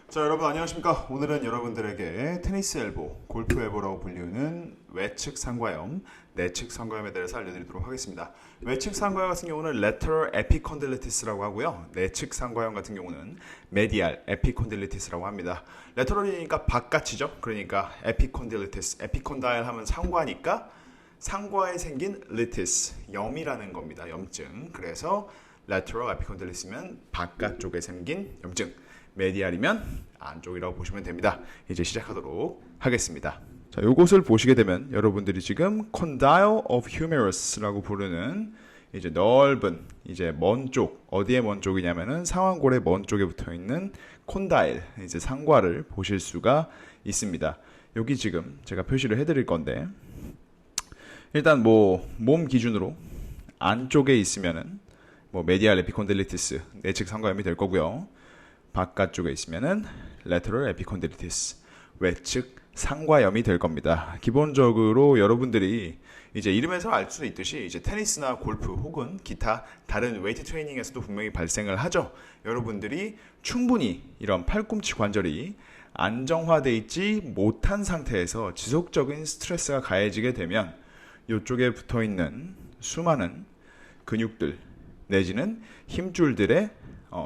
자, 여러분 안녕하십니까? 오늘은 여러분들에게 테니스 엘보, 골프 엘보라고 불리는 외측 상과염, 내측 상과염에 대해서 알려드리도록 하겠습니다. 외측 상과염 같은 경우는 lateral epicondylitis라고 하고요. 내측 상과염 같은 경우는 medial epicondylitis라고 합니다. lateral이니까 바깥이죠. 그러니까 epicondylitis, epicondyle 하면 상과니까 상과에 생긴 litis, 염이라는 겁니다. 염증. 그래서 lateral epicondylitis면 바깥쪽에 생긴 염증. 메디알이면 안쪽이라고 보시면 됩니다. 이제 시작하도록 하겠습니다. 자, 요것을 보시게 되면 여러분들이 지금 condyle of humerus라고 부르는 이제 넓은 이제 먼 쪽, 어디에 먼 쪽이냐면은 상완골의 먼 쪽에 붙어 있는 콘다일, 이제 상과를 보실 수가 있습니다. 여기 지금 제가 표시를 해드릴 건데 일단 뭐 몸 기준으로 안쪽에 있으면은 뭐 메디알 에피콘딜리티스 내측 상과염이 될 거고요. 바깥쪽에 있으면은 lateral epicondylitis 외측 상과염이 될 겁니다. 기본적으로 여러분들이 이제 이름에서 알 수 있듯이 이제 테니스나 골프 혹은 기타 다른 웨이트 트레이닝에서도 분명히 발생을 하죠. 여러분들이 충분히 이런 팔꿈치 관절이 안정화되어 있지 못한 상태에서 지속적인 스트레스가 가해지게 되면 이쪽에 붙어 있는 수많은 근육들 내지는 힘줄들의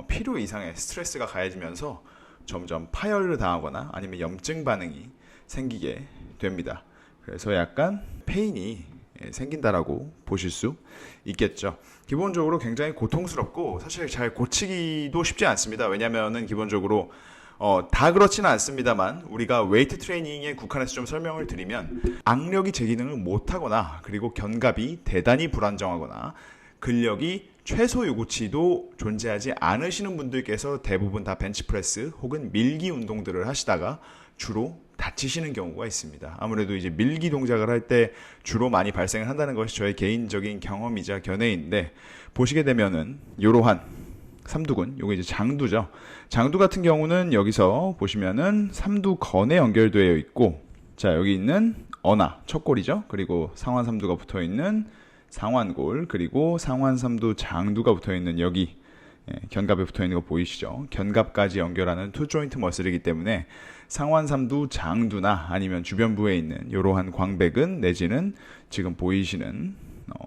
필요 이상의 스트레스가 가해지면서 점점 파열을 당하거나 아니면 염증 반응이 생기게 됩니다. 그래서 약간 페인이 생긴다라고 보실 수 있겠죠. 기본적으로 굉장히 고통스럽고 사실 잘 고치기도 쉽지 않습니다. 왜냐하면은 기본적으로 다 그렇지는 않습니다만 우리가 웨이트 트레이닝에 국한해서 좀 설명을 드리면 악력이 제 기능을 못하거나 그리고 견갑이 대단히 불안정하거나 근력이 최소 요구치도 존재하지 않으시는 분들께서 대부분 다 벤치프레스 혹은 밀기 운동들을 하시다가 주로 다치시는 경우가 있습니다. 아무래도 이제 밀기 동작을 할 때 주로 많이 발생을 한다는 것이 저의 개인적인 경험이자 견해인데 보시게 되면은 이러한 삼두근, 요거 이제 장두죠. 장두 같은 경우는 여기서 보시면은 삼두건에 연결되어 있고 자 여기 있는 어나 척골이죠. 그리고 상완삼두가 붙어 있는 상완골 그리고 상완삼두 장두가 붙어있는 여기 견갑에 붙어있는 거 보이시죠? 견갑까지 연결하는 투 조인트 머슬이기 때문에 상완삼두 장두나 아니면 주변부에 있는 이러한 광배근 내지는 지금 보이시는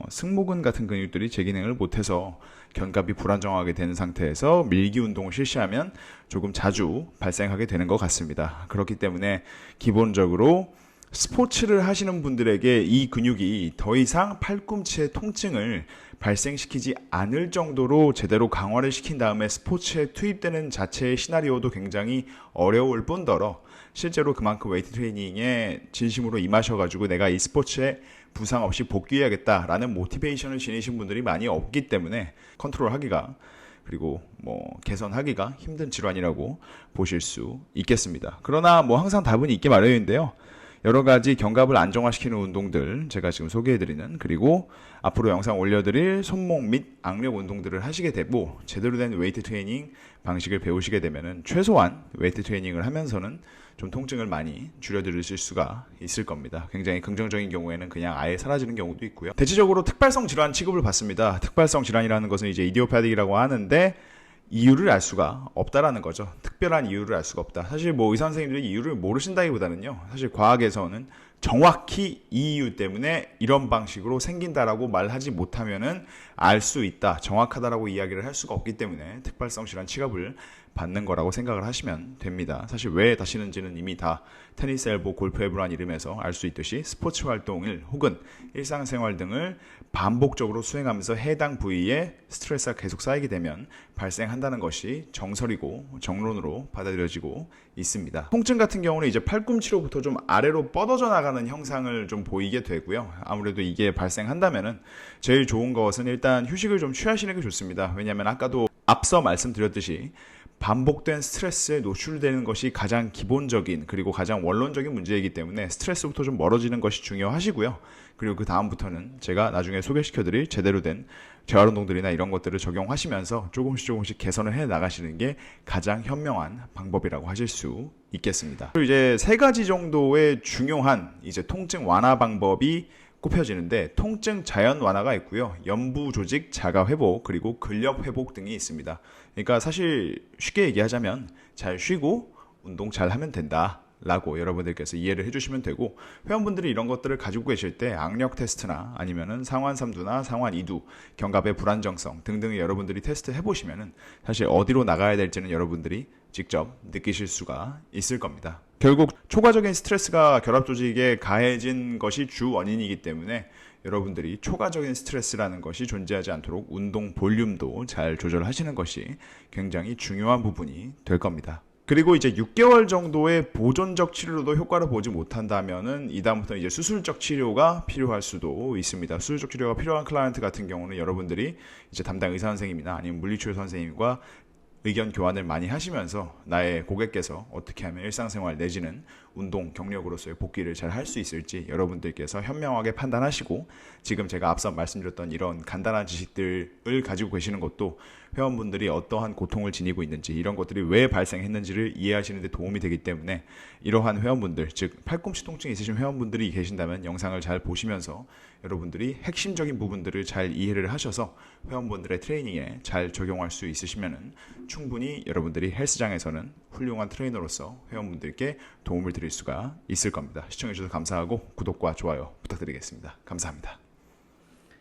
승모근 같은 근육들이 제 기능을 못해서 견갑이 불안정하게 되는 상태에서 밀기 운동을 실시하면 조금 자주 발생하게 되는 것 같습니다. 그렇기 때문에 기본적으로 스포츠를 하시는 분들에게 이 근육이 더 이상 팔꿈치의 통증을 발생시키지 않을 정도로 제대로 강화를 시킨 다음에 스포츠에 투입되는 자체의 시나리오도 굉장히 어려울 뿐더러 실제로 그만큼 웨이트 트레이닝에 진심으로 임하셔가지고 내가 이 스포츠에 부상 없이 복귀해야겠다라는 모티베이션을 지니신 분들이 많이 없기 때문에 컨트롤하기가 그리고 뭐 개선하기가 힘든 질환이라고 보실 수 있겠습니다. 그러나 뭐 항상 답은 있기 마련인데요. 여러 가지 견갑을 안정화시키는 운동들 제가 지금 소개해드리는 그리고 앞으로 영상 올려드릴 손목 및 악력 운동들을 하시게 되고 제대로 된 웨이트 트레이닝 방식을 배우시게 되면은 최소한 웨이트 트레이닝을 하면서는 좀 통증을 많이 줄여드릴 수가 있을 겁니다. 굉장히 긍정적인 경우에는 그냥 아예 사라지는 경우도 있고요. 대체적으로 특발성 질환 취급을 받습니다. 특발성 질환이라는 것은 이제 이디오패딕이라고 하는데 이유를 알 수가 없다라는 거죠. 특별한 이유를 알 수가 없다. 사실 뭐 의사 선생님들이 이유를 모르신다기보다는요. 사실 과학에서는 정확히 이 이유 때문에 이런 방식으로 생긴다라고 말하지 못하면은 알 수 있다, 정확하다라고 이야기를 할 수가 없기 때문에 특발성 질환 취급을 받는 거라고 생각을 하시면 됩니다. 사실 왜 다시는지는 이미 다 테니스 엘보, 골프 엘보란 이름에서 알 수 있듯이 스포츠 활동을 혹은 일상생활 등을 반복적으로 수행하면서 해당 부위에 스트레스가 계속 쌓이게 되면 발생한다는 것이 정설이고 정론으로 받아들여지고 있습니다. 통증 같은 경우는 이제 팔꿈치로부터 좀 아래로 뻗어져 나가는 형상을 좀 보이게 되고요. 아무래도 이게 발생한다면은 제일 좋은 것은 일단 휴식을 좀 취하시는 게 좋습니다. 왜냐하면 아까도 앞서 말씀드렸듯이 반복된 스트레스에 노출되는 것이 가장 기본적인 그리고 가장 원론적인 문제이기 때문에 스트레스부터 좀 멀어지는 것이 중요하시고요. 그리고 그 다음부터는 제가 나중에 소개시켜드릴 제대로 된 재활운동들이나 이런 것들을 적용하시면서 조금씩 개선을 해 나가시는 게 가장 현명한 방법이라고 하실 수 있겠습니다. 그리고 이제 세 가지 정도의 중요한 이제 통증 완화 방법이 꼽혀지는데 통증 자연 완화가 있고요. 연부 조직 자가 회복 그리고 근력 회복 등이 있습니다. 그러니까 사실 쉽게 얘기하자면 잘 쉬고 운동 잘 하면 된다 라고 여러분들께서 이해를 해주시면 되고, 회원분들이 이런 것들을 가지고 계실 때 악력 테스트나 아니면은 상완 3두나 상완 2두, 견갑의 불안정성 등등의 여러분들이 테스트 해보시면은 사실 어디로 나가야 될지는 여러분들이 직접 느끼실 수가 있을 겁니다. 결국 초과적인 스트레스가 결합 조직에 가해진 것이 주 원인이기 때문에 여러분들이 초과적인 스트레스라는 것이 존재하지 않도록 운동 볼륨도 잘 조절하시는 것이 굉장히 중요한 부분이 될 겁니다. 그리고 이제 6개월 정도의 보존적 치료로도 효과를 보지 못한다면은 이다음부터 이제 수술적 치료가 필요할 수도 있습니다. 수술적 치료가 필요한 클라이언트 같은 경우는 여러분들이 이제 담당 의사 선생님이나 아니면 물리치료 선생님과 의견 교환을 많이 하시면서 나의 고객께서 어떻게 하면 일상생활 내지는 운동 경력으로서의 복귀를 잘 할 수 있을지 여러분들께서 현명하게 판단하시고, 지금 제가 앞서 말씀드렸던 이런 간단한 지식들을 가지고 계시는 것도 회원분들이 어떠한 고통을 지니고 있는지, 이런 것들이 왜 발생했는지를 이해하시는 데 도움이 되기 때문에 이러한 회원분들, 즉 팔꿈치 통증이 있으신 회원분들이 계신다면 영상을 잘 보시면서 여러분들이 핵심적인 부분들을 잘 이해를 하셔서 회원분들의 트레이닝에 잘 적용할 수 있으시면은 충분히 여러분들이 헬스장에서는 훌륭한 트레이너로서 회원분들께 도움을 드릴 수가 있을 겁니다. 시청해주셔서 감사하고 구독과 좋아요 부탁드리겠습니다. 감사합니다.